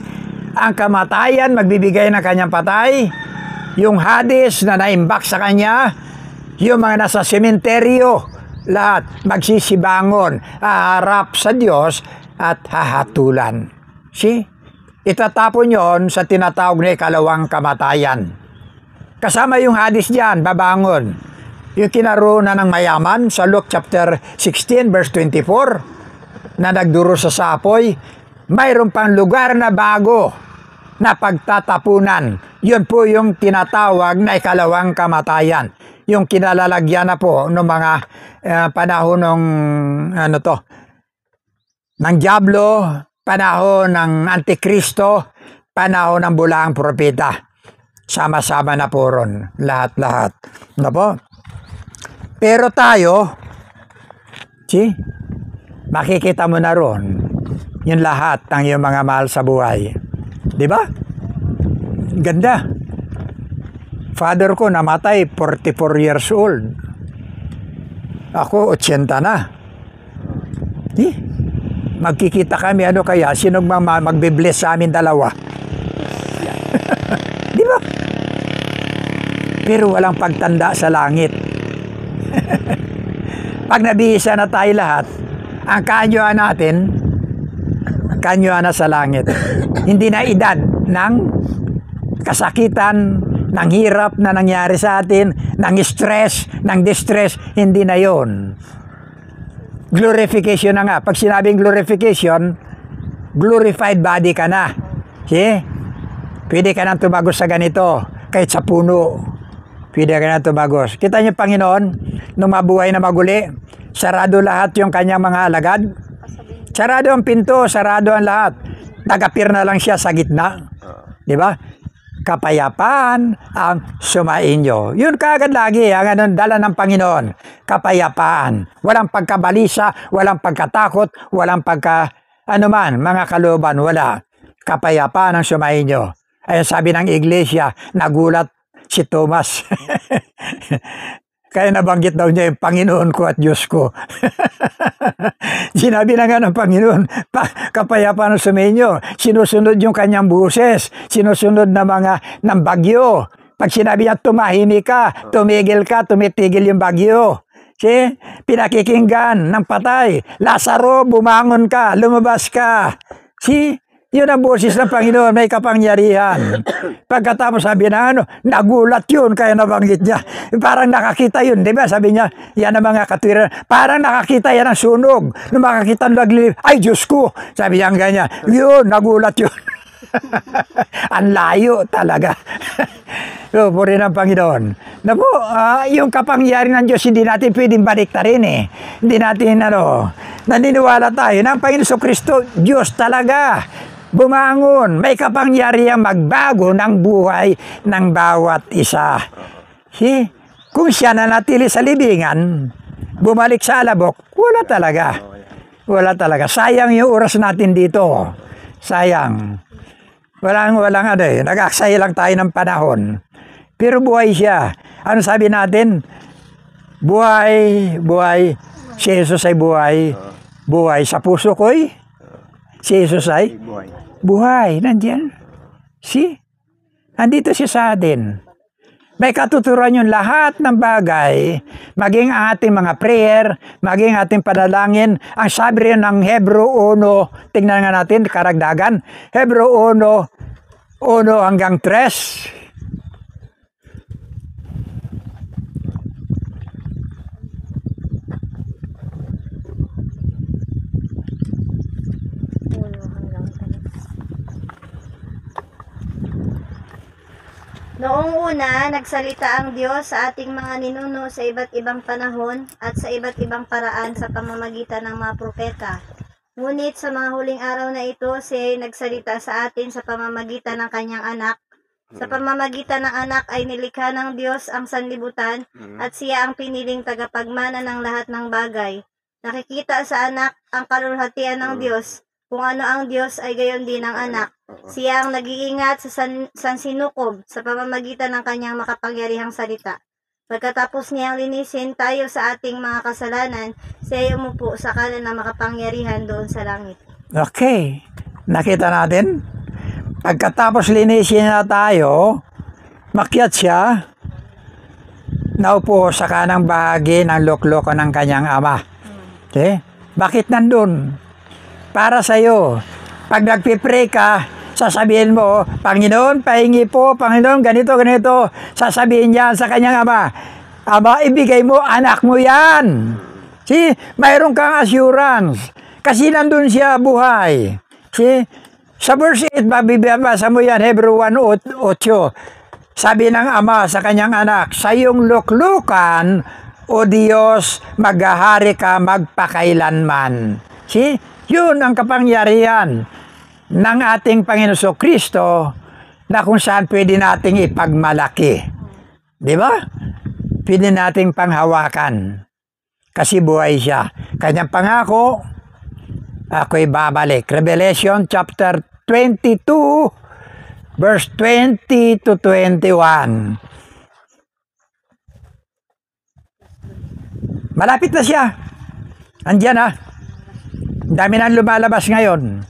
ang kamatayan magbibigay ng kanyang patay, yung Hades na naimbak sa kanya, yung mga nasa sementeryo, lahat magsisibangon, haharap sa Diyos at hahatulan. See? Itatapon yon sa tinatawag na ikalawang kamatayan. Kasama yung Hades diyan, babangon. Yung kinaroon ng mayaman sa Luke chapter 16 verse 24 na nagduro sa sapoy, mayroon pang lugar na bago na pagtatapunan. Yun po yung tinatawag na ikalawang kamatayan. Yung kinalalagyan na po ng mga panahon ng ng Diablo, panahon ng Antikristo, panahon ng bulaang propeta. Sama-sama na po ron, lahat-lahat. Ano po? Pero tayo, makikita mo na ron yung lahat ng iyong mga mahal sa buhay. Di ba? Ganda. Father ko namatay 44 years old. Ako 80 na. Magkikita kami, ano kaya? Sino magbe-bless sa amin dalawa? Di ba? Pero walang pagtanda sa langit. Pag nabihisa na tayo lahat, ang kanyuan natin, kanyuan na sa langit. Hindi na edad ng kasakitan, ng hirap na nangyari sa atin, ng stress, ng distress, hindi na yon. Glorification na nga. Pag sinabing glorification, glorified body ka na. See? Pwede ka nang tumagos sa ganito, kahit sa puno. Pwede ka nang tumagos. Kita niyo, Panginoon, nung mabuhay na maguli, sarado lahat yung kanyang mga alagad. Sarado ang pinto, sarado ang lahat. Nag-appear na lang siya sa gitna. Di ba? Kapayapaan ang sumainyo. Yun kaagad lagi, ang anong dala ng Panginoon. Kapayapaan. Walang pagkabalisa, walang pagkatakot, walang mga kalooban, wala. Kapayapaan ang sumainyo. Ayun sabi ng iglesia, nagulat si Thomas. Kaya nabanggit daw niya yung Panginoon ko at Diyos ko. Sinabi na nga ng Panginoon, kapayapaan ang sumainyo. Sinusunod yung kanyang buses. Sinusunod na ng bagyo. Pag sinabi niya, tumahimik ka, tumigil ka, tumitigil yung bagyo. See? Pinakikinggan ng patay. Lazaro, bumangon ka, lumabas ka. See? Yun ang boses ng Panginoon, may kapangyarihan. Pagkatapos sabi na nagulat yun, kaya nabanggit niya. Parang nakakita yun, di ba? Sabi niya, yan ang mga katwiran. Parang nakakita yan ang sunog. Nung makakita ng ay Diyos ko! Sabi niya ganyan, yun, nagulat yun. Ang layo talaga. So, puri ng Panginoon. Napo, yung kapangyarihan ng Diyos, hindi natin pwedeng baliktarin eh. Hindi natin, naniniwala tayo na ang Panginoon Kristo, Diyos talaga. Bumangon, may kapangyarihan magbago ng buhay ng bawat isa. See? Kung siya nanatili sa libingan, bumalik sa alabok, wala talaga. Wala talaga. Sayang yung oras natin dito. Sayang. Walang nag-aksaya lang tayo ng panahon. Pero buhay siya. Ano sabi natin? Buhay. Si Jesus ay buhay. Buhay sa puso ko'y. Si Jesus ay buhay. Nandiyan. See? Nandito siya sa atin. May katuturan yung lahat ng bagay, maging ang ating mga prayer, maging ating panalangin. Ang sabi rin ng Hebreo 1, tingnan nga natin, karagdagan. Hebreo 1 hanggang 3. Noong una, nagsalita ang Diyos sa ating mga ninuno sa iba't ibang panahon at sa iba't ibang paraan sa pamamagitan ng mga propeta. Ngunit sa mga huling araw na ito, siya ay nagsalita sa atin sa pamamagitan ng kanyang anak. Sa pamamagitan ng anak ay nilikha ng Diyos ang sanlibutan at siya ang piniling tagapagmana ng lahat ng bagay. Nakikita sa anak ang kalulhatian ng Diyos. Kung ano ang Diyos ay gayon din ang anak. Siya ang nag-iingat sa sansinukob sa pamamagitan ng kanyang makapangyarihang salita. Pagkatapos niyang linisin tayo sa ating mga kasalanan, siya ay umupo sa kanan ng makapangyarihan doon sa langit. Okay. Nakita natin? Pagkatapos linisin na tayo, makyat siya, naupo sa kanang bahagi ng lukloko ng kanyang ama. Okay? Bakit nandun? Para sa'yo. Pag nagpipray ka, sasabihin mo, Panginoon, pahingi po, Panginoon, ganito. Sasabihin niya sa kanyang ama, Ama, ibigay mo, anak mo yan. See? Mayroon kang assurance. Kasi nandun siya buhay. See? Sa verse 8, mabibasa mo yan, Hebreo 1:8. Sabi ng ama sa kanyang anak, sa iyong luklukan, O Diyos, maghahari ka magpakailanman. See? Yun ang kapangyarihan. ng ating Panginoon Kristo na kung saan pwede nating ipagmalaki. Di ba? Pwede nating panghawakan. Kasi buhay siya. Kanyang pangako, ako'y babalik. Revelation chapter 22, verse 20 to 21. Malapit na siya. Andiyan na. Dami nang lumalabas ngayon.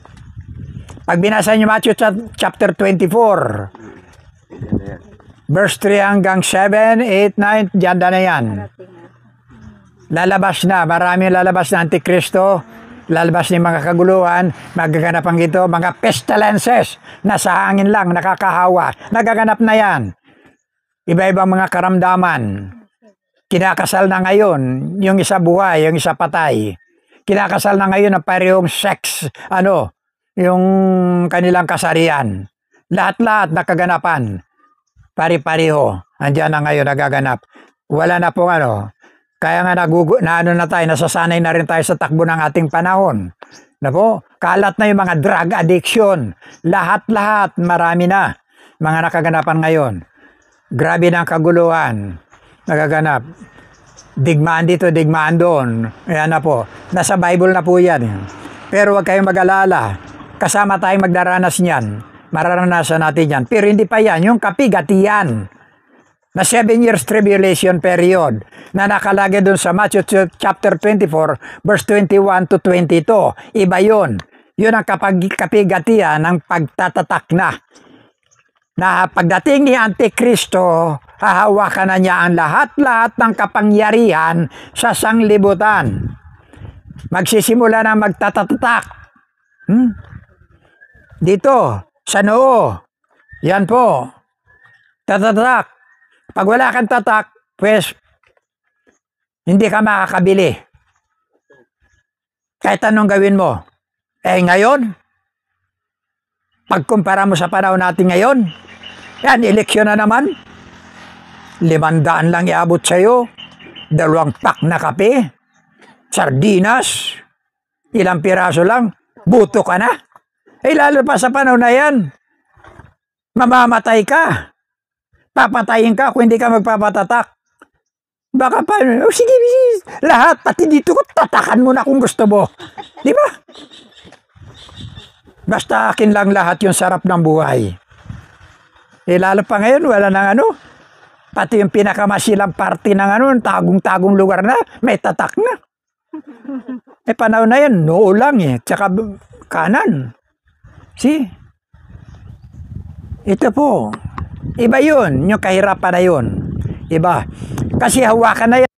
Pag binasa niyo Matthew chapter 24, verse 3 hanggang 7, 8, 9, diyan na yan. Lalabas na. Maraming lalabas na Antikristo. Lalabas ng mga kaguluhan. Magaganap ang ito. Mga pestilences. Nasa hangin lang. Nakakahawa. Nagaganap na yan. Iba-ibang mga karamdaman. Kinakasal na ngayon. Yung isa buhay. Yung isa patay. Kinakasal na ngayon ng parehong sex. Yung kanilang kasarian. Lahat-lahat nakaganapan. Pari-pareho. Andiyan na ngayon nagaganap. Wala na pong Kaya nga nasasanay na rin tayo sa takbo ng ating panahon. Kalat na yung mga drug addiction. Lahat-lahat, marami na. Mga nakaganapan ngayon. Grabe na ang kaguluhan. Nagaganap. Digmaan dito, digmaan doon. Ayan na po. Nasa Bible na po yan. Pero huwag kayong mag-alala. Kasama tayong magdaranas niyan. Mararanasan natin yan. Pero hindi pa yan. Yung kapigatian. Na 7 years tribulation period na nakalagay doon sa Matthew chapter 24 verse 21 to 22. Iba yun. Yun ang kapigatian ng pagtatatak na. Na pagdating ni Antikristo, hahawakan na niya ang lahat-lahat ng kapangyarihan sa sanglibutan. Magsisimula na magtatatak. Dito, sa noo. Yan po. Tatatak. Pag wala kang tatak, pues, hindi ka makakabili. Kahit anong gawin mo. Ngayon, pagkumpara mo sa panahon natin ngayon, yan, eleksyon na naman. 500 lang iabot sa'yo. 2 pack na kape. Sardinas. Ilang piraso lang. Buto ka na. Lalo pa sa panahon na yan, mamamatay ka. Papatayin ka kung hindi ka magpapatatak. Baka pa, sige, lahat, pati dito, tatakan mo na kung gusto mo. Di ba? Basta akin lang lahat yung sarap ng buhay. Lalo pa ngayon, wala nang pati yung pinakamasilang party ng tagong-tagong lugar na, may tatak na. Panahon na yan, noo lang tsaka kanan. See? Ito po. Iba yun, yung kahirapan na yun. Iba. Kasi hawakan na yan.